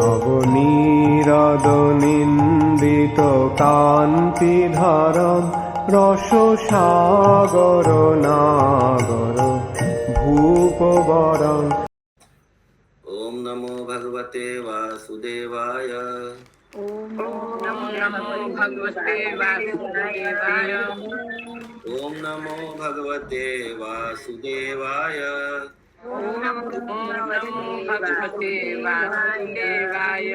নবনীরদনিন্দিত কান্তিধারম রসসাগর নাগর ভূপবরং। ओम नमो भगवते वासुदेवाय। ओम नमो भगवते वासुदेवाय। ओम नमो भगवते वासुदेवाय। ओम नमो भगवते वासुदेवाय।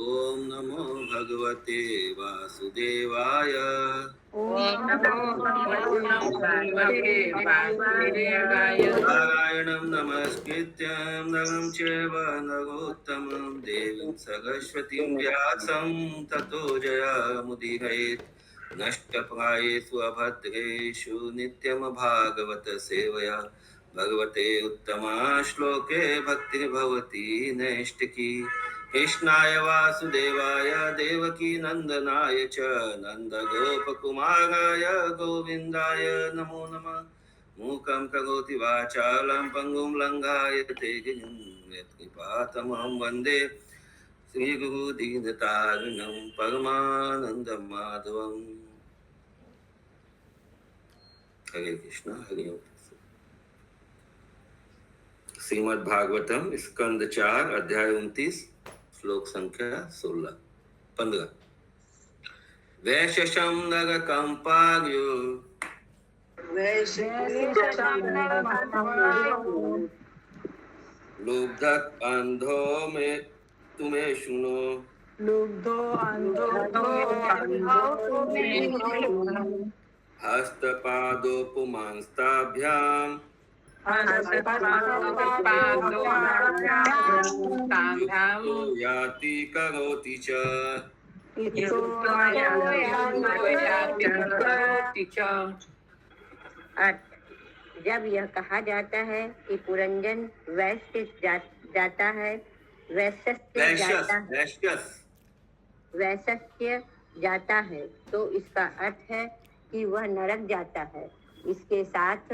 ओम नमो भगवते वासुदेवाय। ओम नमो भगवते वासुदेवाय। नारायणं नमस्कृत्यं नरं चैव नरोत्तमं देवीं सरस्वतीं व्यासं ततो जयमुदीरयेत्। नष्टप्रायेषु अभद्रेषु नित्यं भागवत सेवया भगवते उत्तमा श्लोके भक्तिर्भवति नैष्टिकी। कृष्णाय वासुदेवाय देवकी नंदनाय च नन्दगोपकुमाराय गोविन्दाय नमो नमः। मूकं करोति वाचालं पङ्गुं लङ्घायते गिरिं यत्कृपातमहं वन्दे श्रीगुरुदीनतारिणं परमानन्दमाधवम्। हरे कृष्ण हरि ओम। श्रीमद् भागवतम स्कंद 4 अध्याय 29 श्लोक संख्या 15। वैशशं नरकंपार्यो लुब्धक अंधो में तुम्हें सुनो। लुब्धो अंधो हस्तपादोपमांस्ताभ्याम युक्तो याति करोति च। जब यह कहा जाता है कि पुरंजन वैश्य जाता है, वैश्य जाता है, तो इसका अर्थ है कि वह नरक जाता है। इसके साथ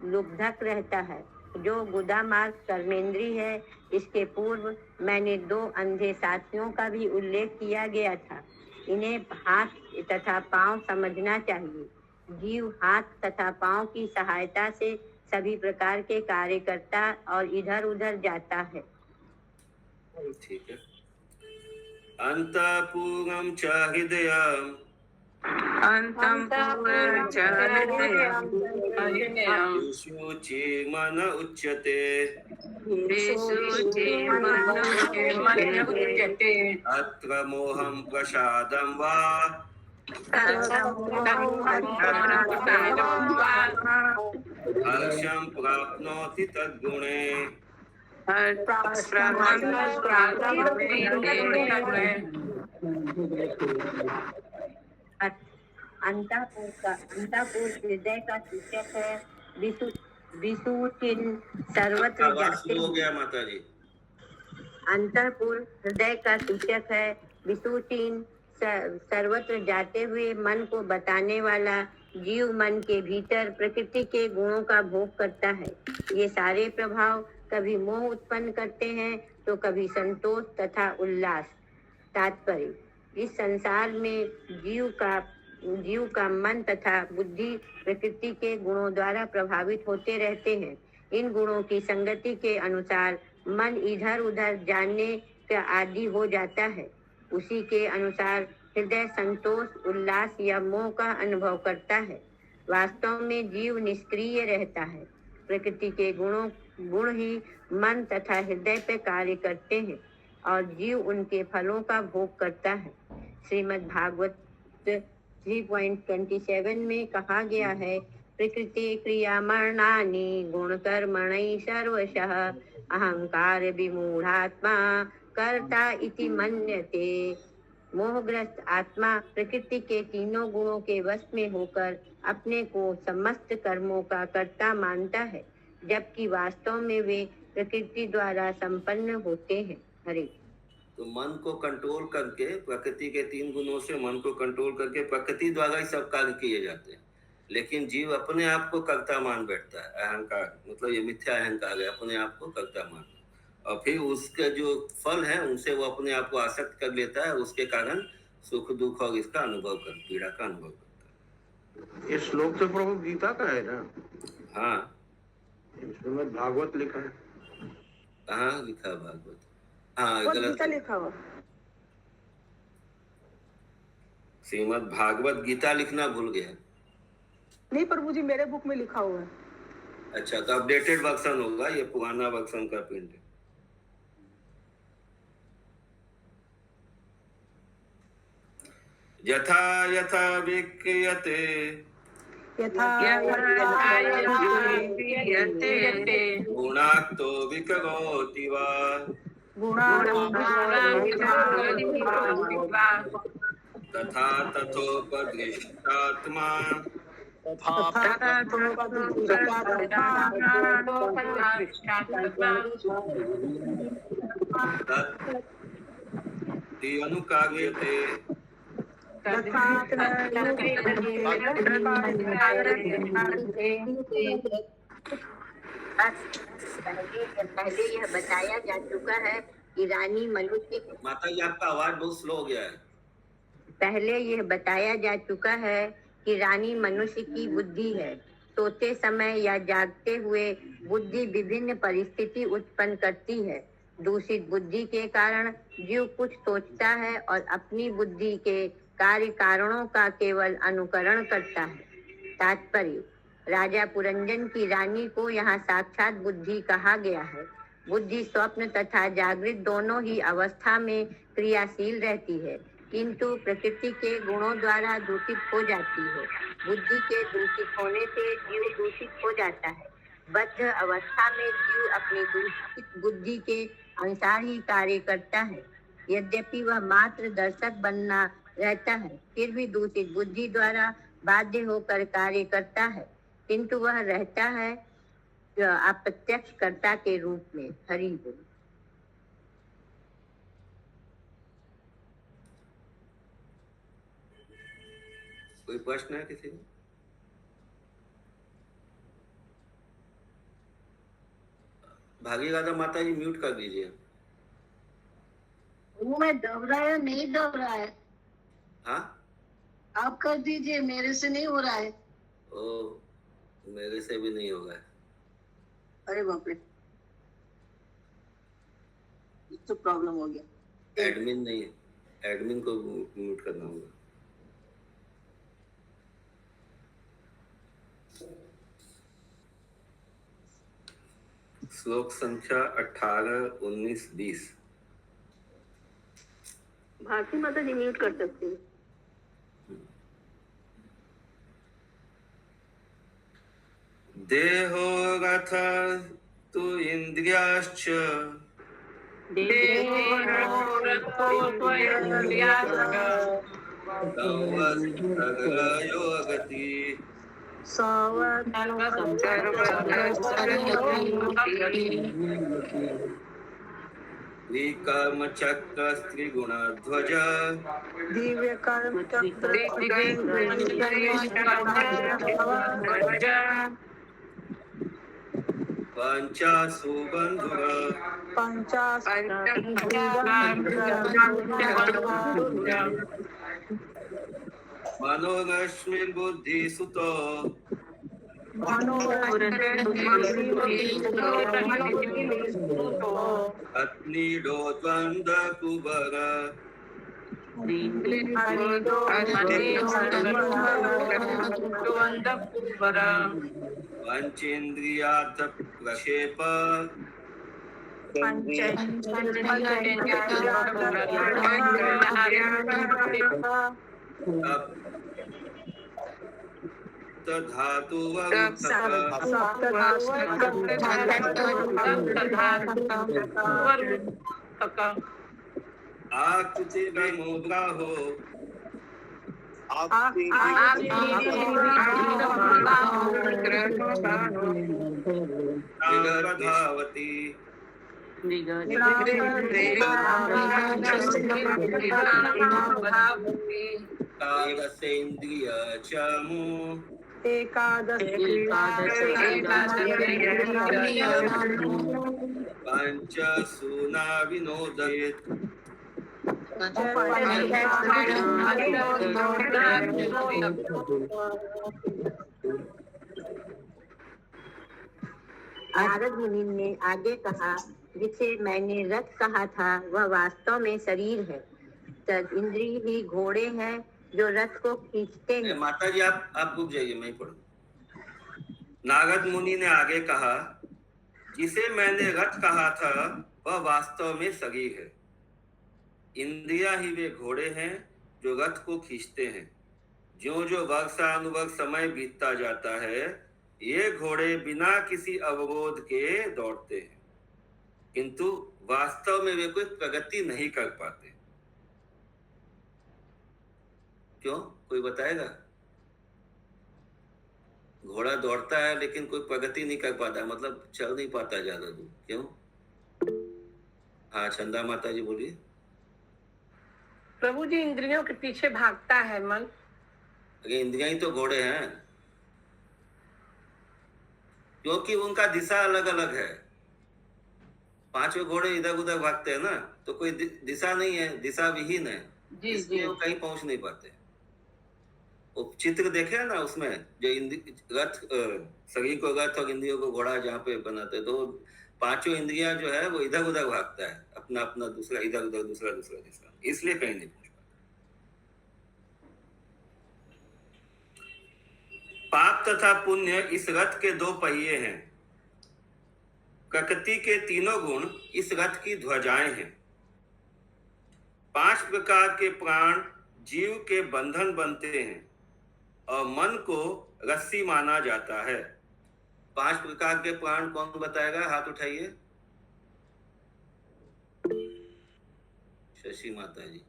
लुब्धक रहता है जो गुदामार्ग कर्मेंद्री है। इसके पूर्व मैंने 2 अंधे साथियों का भी उल्लेख किया गया था। इन्हें हाथ तथा पांव समझना चाहिए। जीव हाथ तथा पांव की सहायता से सभी प्रकार के कार्य करता और इधर उधर जाता है। ठीक है। अंतःपुरं च हृदयं शुचिर्मन उच्यते। अत्र मोहं प्रसादं वा हर्षं प्राप्नोति तद्गुणे। अंतःपुर हृदय का सूचक है। विसूचिन सर्वत्र जाते हो गया माता जी। अंतःपुर हृदय का सूचक है। विसूचिन सर्वत्र जाते हुए मन को बताने वाला जीव मन के भीतर प्रकृति के गुणों का भोग करता है। ये सारे प्रभाव कभी मोह उत्पन्न करते हैं तो कभी संतोष तथा उल्लास। तात्पर्य: इस संसार में जीव का मन तथा बुद्धि प्रकृति के गुणों द्वारा प्रभावित होते रहते हैं। इन गुणों की संगति के अनुसार मन इधर उधर जाने का आदी हो जाता है। उसी के अनुसार हृदय संतोष, उल्लास या मोह का अनुभव करता है। वास्तव में जीव निष्क्रिय रहता है। प्रकृति के गुण ही मन तथा हृदय पर कार्य करते हैं और जीव उनके फलों का भोग करता है। श्रीमद् भागवत 3.27 में कहा गया है, प्रकृति क्रियामणानि गुणकर्मणि सर्वशः अहंकार विमूढ़ात्मा कर्ता इति मन्यते। मोहग्रस्त आत्मा प्रकृति के तीनों गुणों के वश में होकर अपने को समस्त कर्मों का कर्ता मानता है, जबकि वास्तव में वे प्रकृति द्वारा संपन्न होते हैं। हरे। तो मन को कंट्रोल करके, प्रकृति के 3 गुणों से मन को कंट्रोल करके प्रकृति द्वारा ही सब कार्य किए जाते हैं, लेकिन जीव अपने आप को कर्ता मान बैठता है। अहंकार मतलब ये मिथ्या अहंकार है, अपने आप को कर्ता मान। और फिर उसके जो फल है उनसे वो अपने आप को आसक्त कर लेता है, उसके कारण सुख दुख और इसका अनुभव कर पीड़ा का अनुभव करता ये श्लोक तो प्रभु गीता का है ना? है। हाँ, श्रीमद् भागवत लिखा है। कहाँ लिखा है भागवत? हाँ, और गलत गीता लिखा हुआ। श्रीमद् भागवत गीता लिखना भूल गया। नहीं प्रभु जी, मेरे बुक में लिखा हुआ है। अच्छा, तो अपडेटेड वर्जन होगा, ये पुराना वर्जन का प्रिंट है। यथा यथा विक्रियते यथा गुणाक्तो विकरोति वा तथा तथोपदृष्टात्मा तत् अनुकार्यते पहले यह बताया जा चुका है कि रानी मनुष्य माता जी, आपका आवाज बहुत स्लो हो गया है। पहले यह बताया जा चुका है कि रानी मनुष्य की बुद्धि है। सोते समय या जागते हुए बुद्धि विभिन्न परिस्थिति उत्पन्न करती है। दूषित बुद्धि के कारण जीव कुछ सोचता है और अपनी बुद्धि के कार्य कारणों का केवल अनुकरण करता है। तात्पर्य: राजा पुरंजन की रानी को यहाँ साक्षात बुद्धि कहा गया है। बुद्धि स्वप्न तथा जागृत दोनों ही अवस्था में क्रियाशील रहती है, किंतु प्रकृति के गुणों द्वारा दूषित हो जाती है। बुद्धि के दूषित होने से जीव दूषित हो जाता है। बद्ध अवस्था में जीव अपनी दूषित बुद्धि के अनुसार ही कार्य करता है। यद्यपि वह मात्र दर्शक बनना रहता है, फिर भी दूषित बुद्धि द्वारा बाध्य होकर कार्य करता है, किंतु वह रहता है अप्रत्यक्ष कर्ता के रूप में। हरि बोल। कोई प्रश्न है किसी को? भागीदादा माता जी म्यूट कर दीजिए। वो मैं दोहराया नहीं दोहरा है। हाँ, आप कर दीजिए, मेरे से नहीं हो रहा है। ओ, मेरे से भी नहीं होगा। अरे बाप रे, तो प्रॉब्लम हो गया। एडमिन नहीं है, एडमिन को म्यूट करना होगा। श्लोक संख्या 18, 19, 20। भारती माता जी म्यूट कर सकती है। देहो रथ तु इंद्रियाश्च संवत्सरयो गति त्रिकर्म चक्र त्रिगुणध्वज दिव्य कर्म पंचासु बंधुर मनोरश्मि बुद्धि सुतो अग्निडो द्वंद्व कुबर पंचेन्द्रियार्थ प्रक्षेप धातु आकृति विमुद्रा हो धावती तारसेन्द्रिय चमु पंच सुना विनोदयेत् नारद मुनि ने आगे कहा, जिसे मैंने रथ कहा था वह वास्तव में शरीर है। तद इंद्रिय ही घोड़े हैं जो रथ को खींचते हैं। माता जी आप रुक जाइए, मैं ही पढ़ूं। नारद मुनि ने आगे कहा, जिसे मैंने रथ कहा था वह वास्तव में शरीर है। इंद्रियां ही वे घोड़े हैं जो रथ को खींचते हैं। ज्यों ज्यों वर्षानुवर्ष समय बीतता जाता है, ये घोड़े बिना किसी अवरोध के दौड़ते हैं, किंतु वास्तव में वे कोई प्रगति नहीं कर पाते। क्यों, कोई बताएगा? घोड़ा दौड़ता है लेकिन कोई प्रगति नहीं कर पाता, मतलब चल नहीं पाता ज्यादा दूर। क्यों? हाँ, चंदा माता जी बोलिए। प्रभु जी, इंद्रियों के पीछे भागता है मन। अरे इंद्रियां ही तो घोड़े हैं, क्योंकि उनका दिशा अलग अलग है। पांचों घोड़े इधर उधर भागते हैं ना, तो कोई दिशा नहीं है, दिशा विहीन है, इसलिए वो कहीं पहुंच नहीं पाते। वो चित्र देखे ना, उसमें जो रथ, शरीर को रथ और इंद्रियों को घोड़ा जहाँ पे बनाते हैं, तो पांचों इंद्रियां जो है वो इधर उधर भागता है, अपना अपना दूसरा इधर उधर दूसरा दिशा, इसलिए कहीं नहीं पहुंच पाता। पाप तथा पुण्य इस रथ के दो पहिए हैं। प्रकृति के तीनों गुण इस रथ की ध्वजाएं हैं। 5 प्रकार के प्राण जीव के बंधन बनते हैं और मन को रस्सी माना जाता है। 5 प्रकार के प्राण कौन बताएगा? हाथ उठाइए। शशि माता जी,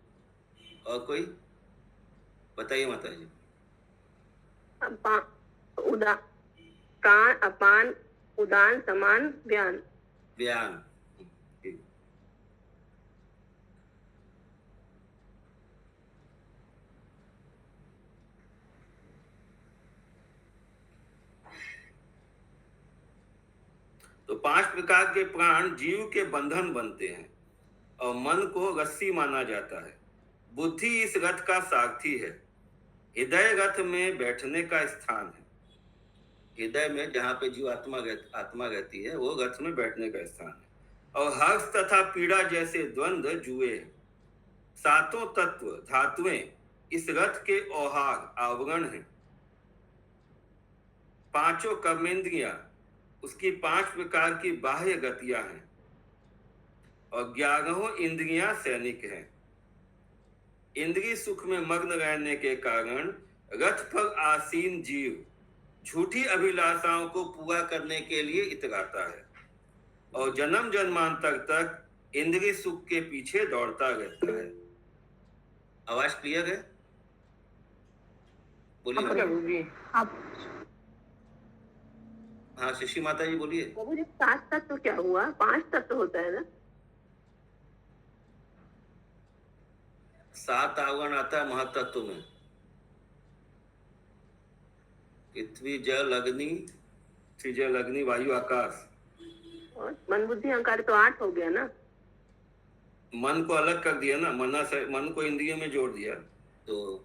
और कोई बताइए माता जी। प्राण, अपान, उदान, समान, व्यान। व्यान। तो 5 प्रकार के प्राण जीव के बंधन बनते हैं और मन को रस्सी माना जाता है। बुद्धि इस रथ का सारथी है। हृदय रथ में बैठने का स्थान है। हृदय में जहाँ पे जीव आत्मा रहती है, वो रथ में बैठने का स्थान है। और हर्ष तथा पीड़ा जैसे द्वंद्व जुए हैं। 7 तत्व धातुएं इस रथ के औहार आवरण हैं। 5 कर्मेंद्रियां उसकी 5 प्रकार की बाह्य गतियां हैं और 11 इंद्रियां सैनिक हैं। इंद्रिय सुख में मग्न रहने के कारण रथ पर आसीन जीव झूठी अभिलाषाओं को पूरा करने के लिए इतराता है और जन्म जन्मांतर तक इंद्रिय सुख के पीछे दौड़ता रहता है। आवाज क्लियर है? बोलिए। हाँ, शशि माता जी बोलिए। प्रभु जी, 7 तत्व क्या हुआ? 5 तत्व होता है ना? 7 आवरण आता है महातत्व में। पृथ्वी, जल, अग्नि, जल, अग्नि, वायु, आकाश। और मन, बुद्धि, अहंकार तो 8 हो गया ना? मन को अलग कर दिया ना, मन को इंद्रियों में जोड़ दिया, तो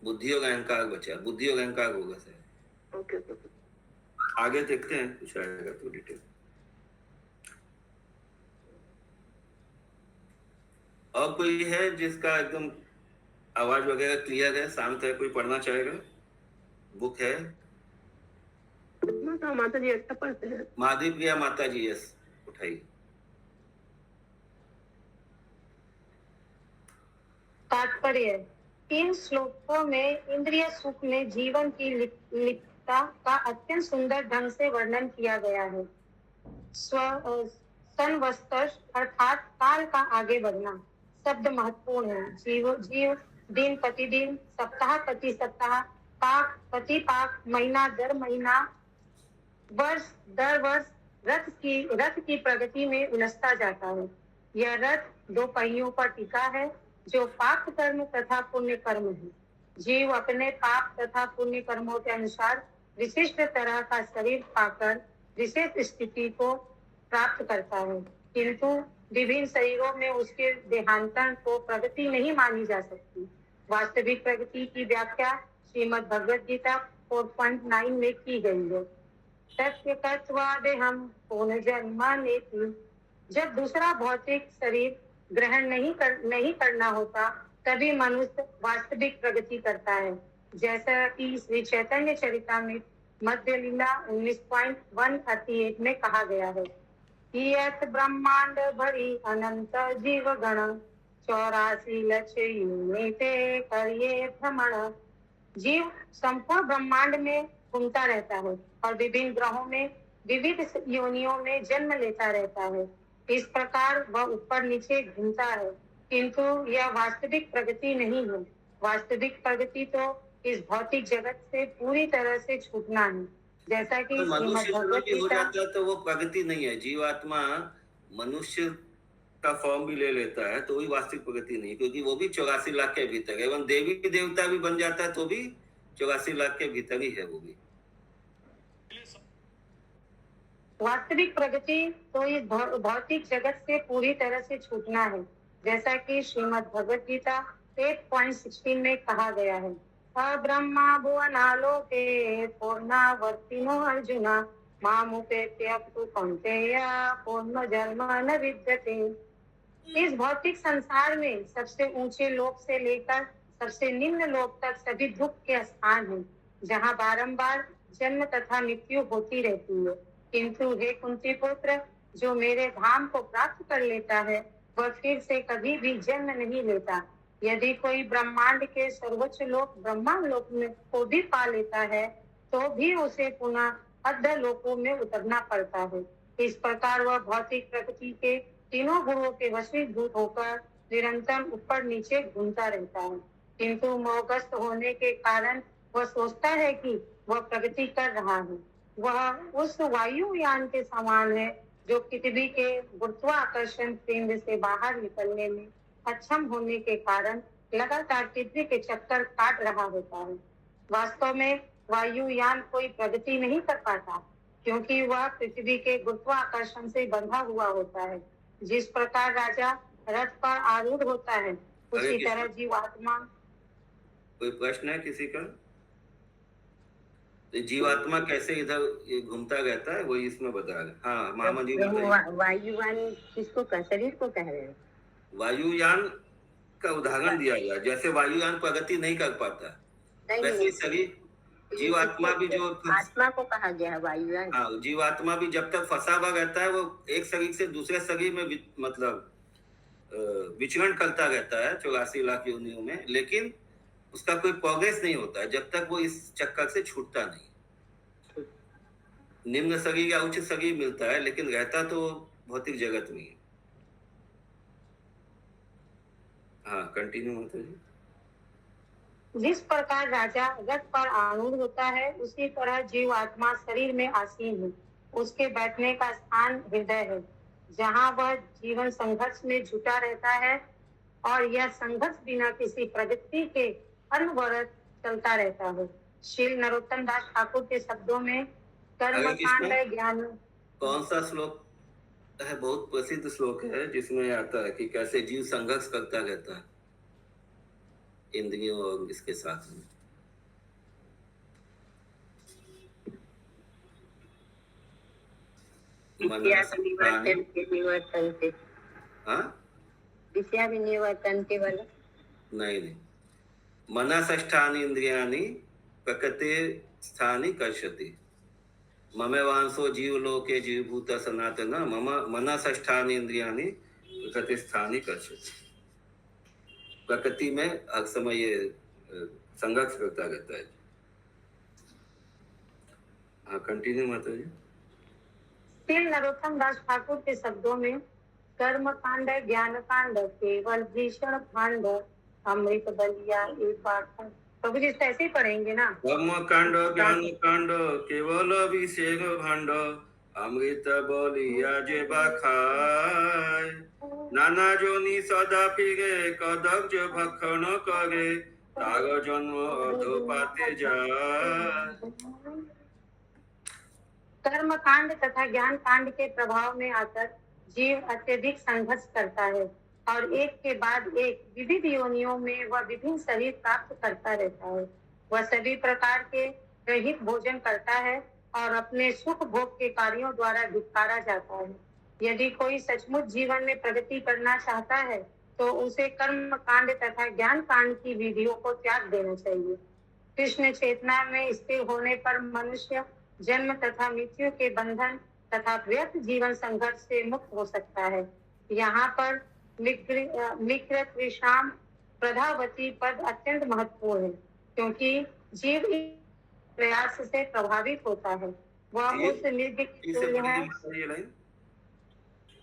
बुद्धि और अहंकार बचा। बुद्धि और अहंकार होगा सर। ओके। आगे देखते हैं, कुछ आएगा तो डिटेल। और कोई है जिसका एकदम आवाज वगैरह क्लियर है, शांत है, कोई पढ़ना चाहेगा? बुक है? माता जी अच्छा पढ़ते हैं। माधवी प्रिया माता जी, यस, उठाइए। तात्पर्य। इन श्लोकों में इंद्रिय सुख में जीवन की लिप्तता का अत्यंत सुंदर ढंग से वर्णन किया गया है। सन्वस्तश अर्थात काल का आगे बढ़ना शब्द महत्वपूर्ण है। जीव दिन प्रतिदिन, सप्ताह प्रति सप्ताह, पाक प्रति पाक, महीना दर महीना, वर्ष दर वर्ष रथ की प्रगति में उलझता जाता है। यह रथ 2 पहियों पर टिका है, जो पाप कर्म तथा पुण्य कर्म है। जीव अपने पाप तथा पुण्य कर्मों के अनुसार विशिष्ट तरह का शरीर पाकर विशेष स्थिति को प्राप्त करता है, किंतु विभिन्न शरीरों में उसके देहांतरण को प्रगति नहीं मानी जा सकती। वास्तविक प्रगति की व्याख्या श्रीमद् भगवद गीता 4.9 में की गई है। सत्य तत्वादेहम पुनर्जन्मनेति। जब दूसरा भौतिक शरीर ग्रहण नहीं करना होता, तभी मनुष्य वास्तविक प्रगति करता है, जैसा कि श्री चैतन्य चरितामृत मध्य लीला 19.138 में कहा गया है। यत् ब्रह्मांड भरी अनंत जीव गण 84 लक्ष्य यूनिते करिए भ्रमण। जीव संपूर्ण ब्रह्मांड में घूमता रहता है और विभिन्न ग्रहों में विविध योनियों में जन्म लेता रहता है। इस प्रकार वह ऊपर नीचे घूमता है, किंतु यह वास्तविक प्रगति नहीं है। वास्तविक प्रगति तो इस भौतिक जगत से पूरी तरह से छूटना है, जैसा कि तो मनुष्य श्रीमद् भी हो गीता जाता है तो वो प्रगति नहीं है। जीवात्मा मनुष्य का फॉर्म भी ले लेता है तो वही वास्तविक प्रगति नहीं, क्योंकि वो भी 84 लाख के भीतर है। एवं देवी देवता भी बन जाता है तो भी 84 लाख के भीतर ही है वो भी। वास्तविक प्रगति तो इस भौतिक जगत से पूरी तरह से छूटना है, जैसा कि श्रीमद् भगवद गीता 8.16 में कहा गया है। अब्रह्मा भुवनालोके पूर्णावर्तिनो अर्जुना मामुपेत्य कौन्तेय पूर्णजन्म न विद्यते। इस भौतिक संसार में सबसे ऊंचे लोक से लेकर सबसे निम्न लोक तक सभी दुख के स्थान हैं, जहाँ बारंबार जन्म तथा मृत्यु होती रहती है। किंतु हे कुंती पुत्र, जो मेरे धाम को प्राप्त कर लेता है वह फिर से कभी भी जन्म नहीं लेता। यदि कोई ब्रह्मांड के सर्वोच्च लोक ब्रह्मा लोक में को भी पा लेता है तो भी उसे पुनः अधः लोकों में उतरना पड़ता है। इस प्रकार वह भौतिक प्रकृति के तीनों गुणों के वशीभूत होकर निरंतर ऊपर नीचे घूमता रहता है, किंतु मोहग्रस्त होने के कारण वह सोचता है कि वह प्रगति कर रहा है। वह उस वायुयान के समान है जो पृथ्वी के गुरुत्वाकर्षण केंद्र से बाहर निकलने में अक्षम होने के कारण लगातार पृथ्वी के चक्कर काट रहा होता है। वास्तव में वायुयान कोई प्रगति नहीं कर पाता, क्योंकि वह पृथ्वी के गुरुत्वाकर्षण से बंधा हुआ होता है। जिस प्रकार राजा रथ पर आरूढ़ होता है, उसी तरह जीवात्मा। कोई प्रश्न है किसी का? तो जीवात्मा कैसे इधर घूमता रहता है वही इसमें बता रहे। हाँ मामा जी वायुयान किसको शरीर को कह रहे हैं? वायुयान का उदाहरण दिया गया, जैसे वायुयान प्रगति नहीं कर पाता वैसे शरीर जीवात्मा भी जो आत्मा को कहा गया है वायुयान। हाँ, जीवात्मा भी जब तक फंसा हुआ रहता है वो एक शरीर से दूसरे शरीर में मतलब विचरण करता रहता है 84 लाख योनियों में, लेकिन उसका कोई प्रोग्रेस नहीं होता है जब तक वो इस चक्कर से छूटता नहीं। निम्न शरीर या उच्च शरीर मिलता है, लेकिन रहता तो भौतिक जगत में है। हाँ कंटिन्यू होता है। जिस प्रकार राजा रथ पर आरूढ़ होता है, उसी तरह जीव आत्मा शरीर में आसीन है। उसके बैठने का स्थान हृदय है, जहाँ वह जीवन संघर्ष में जुटा रहता है, और यह संघर्ष बिना किसी प्रगति के अनवरत चलता रहता है। श्री नरोत्तम दास ठाकुर के शब्दों में कर्मकांड ज्ञान। कौन सा श्लोक है? बहुत प्रसिद्ध श्लोक है जिसमें आता है कि कैसे जीव संघर्ष करता रहता है इंद्रियों और इसके साथ में। नहीं, मनसष्ठानि इंद्रियाणि प्रकृते स्थानि कर्षति। ममेवांसो जीवलोके जीवभूत सनातन मम मनसष्ठानि इंद्रियाणि प्रकृते स्थानि कर्षति। प्रकृति में हर समय ये संघर्ष करता रहता है। हाँ कंटिन्यू माता जी। श्री नरोत्तम दास ठाकुर के शब्दों में कर्म कांड, ज्ञान कांड, केवल भीषण भांड, अमृत बलिया एक पाठ। प्रभु जी ऐसे ही पढ़ेंगे ना? कर्म कांड, ज्ञान कांड, केवल अभिषेक भांड, अमृत बलिया जे खाए, नाना जोनी सदा फिरे कदब जो भक्षण करे, सागर जन्म अधोपाते जाय। कर्म कांड तथा ज्ञान कांड के प्रभाव में आकर जीव अत्यधिक संघर्ष करता है और एक के बाद एक विविध योनियों में वह विभिन्न शरीर प्राप्त करता रहता है। वह सभी प्रकार के रहित भोजन करता है और अपने सुख भोग के कार्यों द्वारा धिक्कारा जाता है। यदि कोई सचमुच जीवन में प्रगति करना चाहता है तो उसे कर्म कांड तथा ज्ञान कांड की विधियों को त्याग देना चाहिए। कृष्ण चेतना में स्थिर होने पर मनुष्य जन्म तथा मृत्यु के बंधन तथा व्यर्थ जीवन संघर्ष से मुक्त हो सकता है। यहाँ पर मिक्र त्रिशाम प्रधावती पद अत्यंत महत्वपूर्ण है, क्योंकि जीव इस प्रयास से प्रभावित होता है। वह उस मृग की तुल्य है।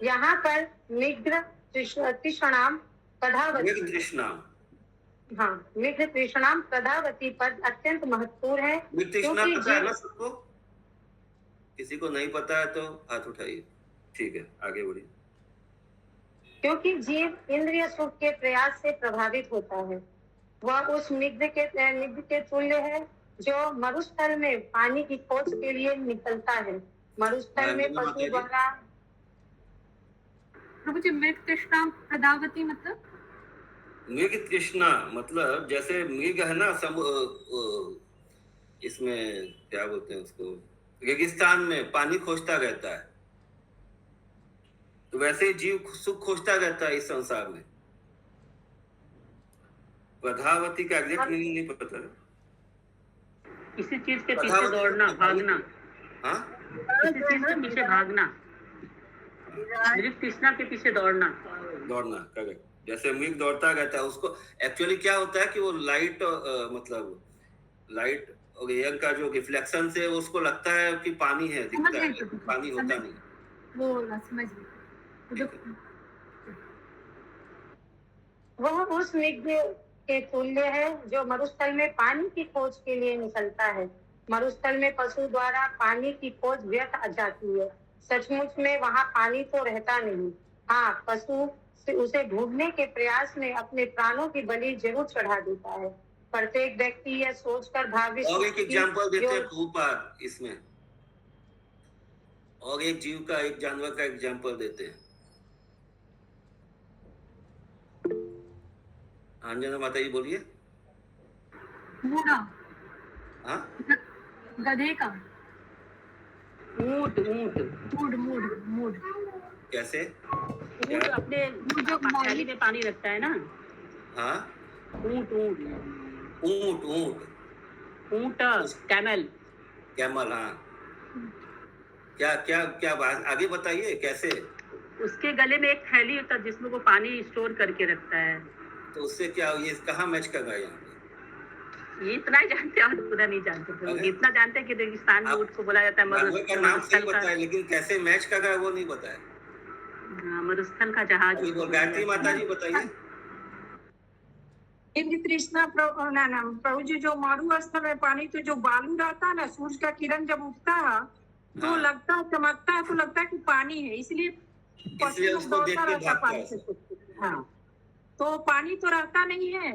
यहाँ पर मिग्र तृष्णाम प्रधावती, हाँ, मिग्र तृष्णाम प्रधावती पद अत्यंत महत्वपूर्ण है, क्योंकि सबको, किसी को नहीं पता है तो हाथ उठाइए। ठीक है, आगे बढ़िए। क्योंकि जीव इंद्रिय सुख के प्रयास से प्रभावित होता है। वह उस मिग्र के तुल्य है जो मरुस्थल में पानी की खोज के लिए निकलता है। मरुस्थल में पशु द्वारा, प्रभु जी, मृग तृष्णा प्रधावती मतलब? मृग तृष्णा मतलब जैसे मृग है ना, इसमें क्या बोलते हैं उसको, रेगिस्तान में पानी खोजता रहता है, तो वैसे ही जीव सुख खोजता रहता है इस संसार में। प्रधावती का एग्जैक्ट मीनिंग नहीं पता है। किसी चीज के पीछे दौड़ना, भागना। हाँ, किसी चीज के पीछे भागना, मृग तृष्णा के पीछे दौड़ना। करेक्ट। जैसे मृग दौड़ता रहता है, उसको एक्चुअली क्या होता है कि वो लाइट मतलब लाइट और एयर का जो रिफ्लेक्शन से उसको लगता है कि पानी है, दिखता है, पानी होता नहीं। वो समझ वह उस मृग के तुल्य है जो मरुस्थल में पानी की खोज के लिए निकलता है। मरुस्थल में पशु द्वारा पानी की खोज व्यर्थ जाती है। सचमुच में वहाँ पानी तो रहता नहीं। हाँ, पशु उसे ढूंढने के प्रयास में अपने प्राणों की बलि जरूर चढ़ा देता है। प्रत्येक व्यक्ति यह सोचकर भावी और एक एग्जांपल देते हैं प्रभुपाद इसमें, और एक जीव का, एक जानवर का एग्जांपल देते हैं। अंजना माता जी बोलिए। मूढ़ा, हाँ, गधे का। ऊंट कैसे? ऊंट अपने जो थैली में पानी रखता है ना। हाँ, ऊंट कैमल। हाँ, क्या बात, आगे बताइए कैसे? उसके गले में एक थैली होता है जिसमें वो पानी स्टोर करके रखता है। तो उससे क्या, ये कहाँ मैच कर रहा है यहाँ पे? ये इतना ही जानते हैं और पूरा नहीं जानते। इतना जानते हैं कि रेगिस्तान में ऊंट को बोला जाता है मरुस्थल का, लेकिन कैसे मैच कर रहा है वो नहीं बताया। मरुस्थल का जहाज। गायत्री माता जी बताइए। तृष्णा प्रभु जी, जो मरुस्थल में पानी, तो जो बालू रहता है ना, सूरज का किरण जब उगता है तो लगता है, चमकता है तो लगता है कि पानी है, इसलिए उसको देख के भागता है। हाँ, तो पानी तो रहता नहीं है,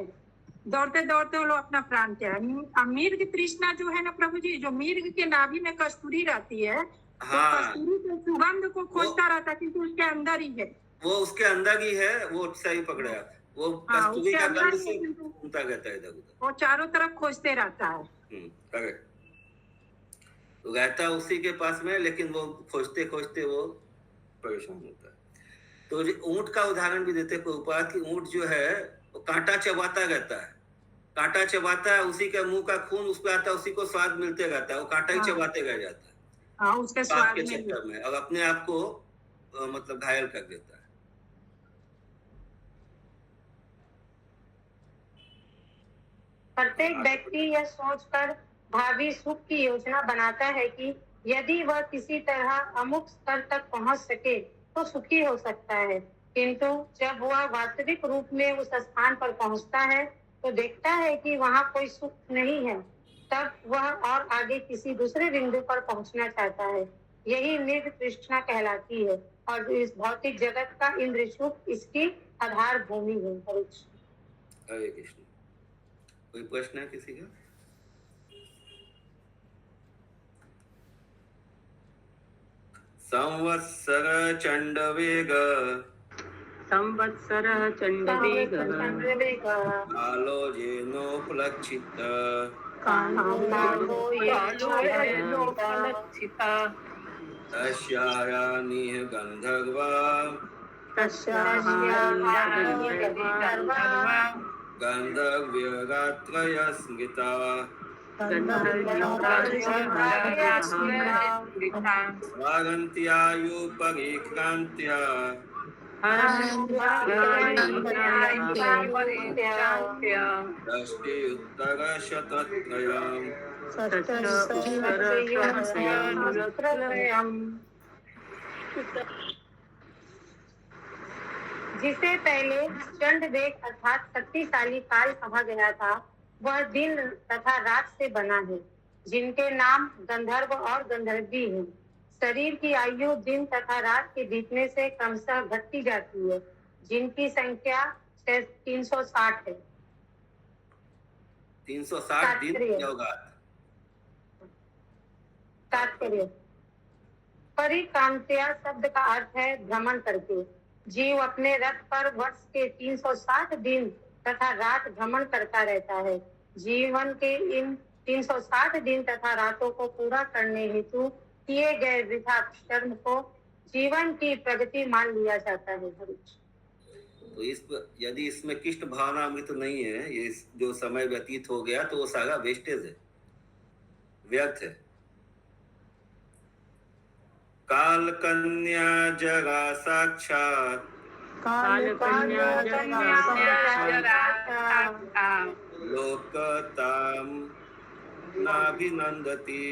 दौड़ते दौड़ते वो लोग अपना प्राण त्याग। मिर्ग तृष्णा जो है ना प्रभु जी, जो मिर्ग के नाभि में कस्तूरी रहती है, हाँ, तो कस्तूरी के सुगंध को खोजता रहता है, क्योंकि उसके अंदर ही है। वो उसके अंदर ही है, वो सही पकड़ा। वो कस्तूरी का गंध से घूमता रहता है इधर उधर, वो चारों तरफ खोजते रहता है। करेक्ट। तो रहता उसी के पास में, लेकिन वो खोजते खोजते वो परेशान होता है। तो ऊंट का उदाहरण भी देते प्रभुपाद कि ऊंट जो है वो कांटा चबाता रहता है, कांटा चबाता है, उसी के मुंह का खून उस पर आता है, उसी को स्वाद मिलते रहता है, वो कांटा ही चबाते रह जाता है। हाँ, उसके स्वाद के चक्कर में, और अपने आप को मतलब घायल कर देता है। प्रत्येक व्यक्ति यह सोचकर भावी सुख की योजना बनाता है कि यदि वह किसी तरह अमुक स्तर तक पहुंच सके तो सुखी हो सकता है, किंतु जब वह वास्तविक रूप में उस स्थान पर पहुंचता है तो देखता है कि वहां कोई सुख नहीं है। तब वह और आगे किसी दूसरे बिंदु पर पहुंचना चाहता है। यही मृग तृष्णा कहलाती है, और इस भौतिक जगत का इंद्र सुख इसकी आधार भूमि है। हरे कृष्ण। कोई प्रश्न है किसी का? संवत्सर चंडवेग संवत्सरः चण्डवेगः कालो येनोपलक्षित कालो येनोपलक्षिता तस्यायानिह गंधर्वा गंधर्व्यगात्रय स्मृता स्वागन्त्यायु परिक्रान्त्या दष्टि उत्तरशतत्रयम् जिसे पहले चंडवेग अर्थात शक्तिशाली काल कहा गया था, वह दिन तथा रात से बना है, जिनके नाम गंधर्व और गंधर्वी हैं। शरीर की आयु दिन तथा रात के बीतने से क्रमशः घटती जाती है, जिनकी संख्या 360 है। 360 दिन क्या होगा? तात्पर्य परिक्रांत्या शब्द का अर्थ है भ्रमण करके। जीव अपने रथ पर वर्ष के 360 दिन तथा रात भ्रमण करता रहता है। जीवन के इन 360 दिन तथा रातों को पूरा करने हेतु किए गए वृथा कर्म को जीवन की प्रगति मान लिया जाता है। तो यदि इसमें किष्ट भावना अमृत नहीं है, ये जो समय व्यतीत हो गया तो वो सारा वेस्टेज है, व्यर्थ है। काल कन्या जगा साक्षात लोकताम नाभिनंदति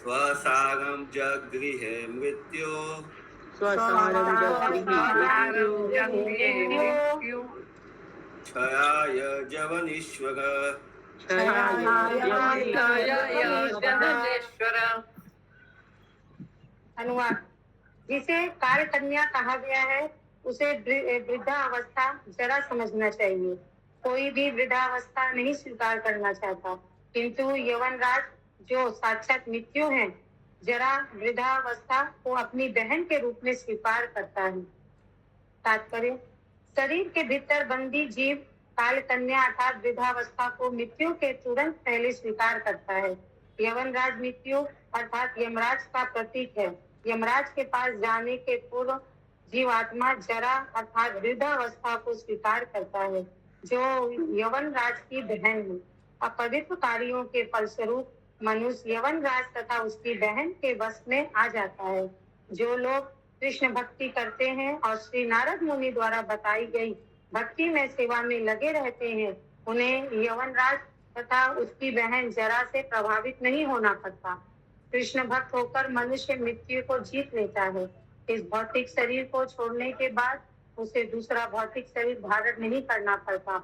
स्वसारं जगृहे मृत्यो क्षयाय जवनीश्वर अनुवाद जिसे काल कन्या कहा गया है, उसे वृद्धावस्था जरा समझना चाहिए। कोई भी वृद्धावस्था नहीं स्वीकार करना चाहता, किंतु यवनराज जो साक्षात मृत्यु है, जरा वृद्धावस्था को अपनी बहन के रूप में स्वीकार करता है। तात्पर्य शरीर के भीतर बंदी जीव काल कन्या अर्थात वृद्धावस्था को मृत्यु के तुरंत पहले स्वीकार करता है। यवनराज मृत्यु अर्थात यमराज का प्रतीक है। यमराज के पास जाने के पूर्व जीवात्मा जरा अर्थात वृद्धावस्था को स्वीकार करता है, जो यवनराज की बहन है। अपवित्र कार्यों के फलस्वरूप मनुष्य यवनराज तथा उसकी बहन के वश में आ जाता है। जो लोग कृष्ण भक्ति करते हैं और श्री नारद मुनि द्वारा बताई गई भक्ति में सेवा में लगे रहते हैं, उन्हें यवनराज तथा उसकी बहन जरा से प्रभावित नहीं होना पड़ता। कृष्ण भक्त होकर मनुष्य मृत्यु को जीत लेता है। इस भौतिक शरीर को छोड़ने के बाद उसे दूसरा भौतिक शरीर धारण नहीं करना पड़ता।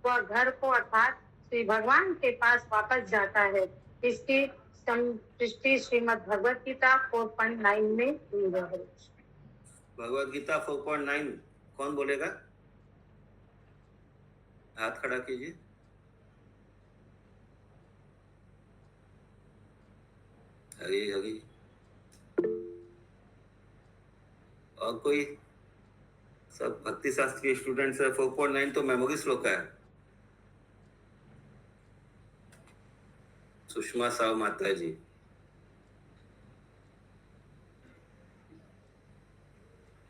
वह घर को अर्थात श्री भगवान के पास वापस जाता है। इसकी संतुष्टि श्रीमद् भगवत गीता 4.9 में हुई है। भगवत गीता 4.9 कौन बोलेगा? हाथ खड़ा कीजिए। हरी हरी। और कोई? सब भक्ति शास्त्र के स्टूडेंट्स है। 4.9 तो मेमोरी श्लोक है। सुषमा साव माता जी।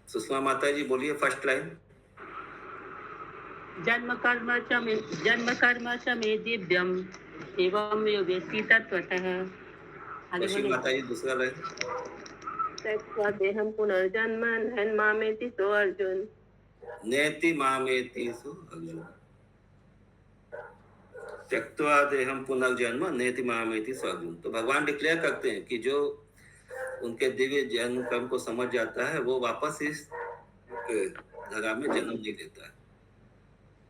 सुषमा माता जी बोलिए फर्स्ट लाइन। जन्म कर्म च मे दिव्यम एवं योगेति तत्वतः। माता जी दूसरा लाइन। त्यक्त्वा देहं पुनर्जन्म नैनमामेति सो अर्जुन। नेति मामेति सो अर्जुन। त्यक्त्वा देहं पुनर्जन्म नेति मामेति सो अर्जुन। तो भगवान डिक्लेयर करते हैं कि जो उनके दिव्य जन्म कर्म को समझ जाता है, वो वापस इस धरा में जन्म नहीं लेता है।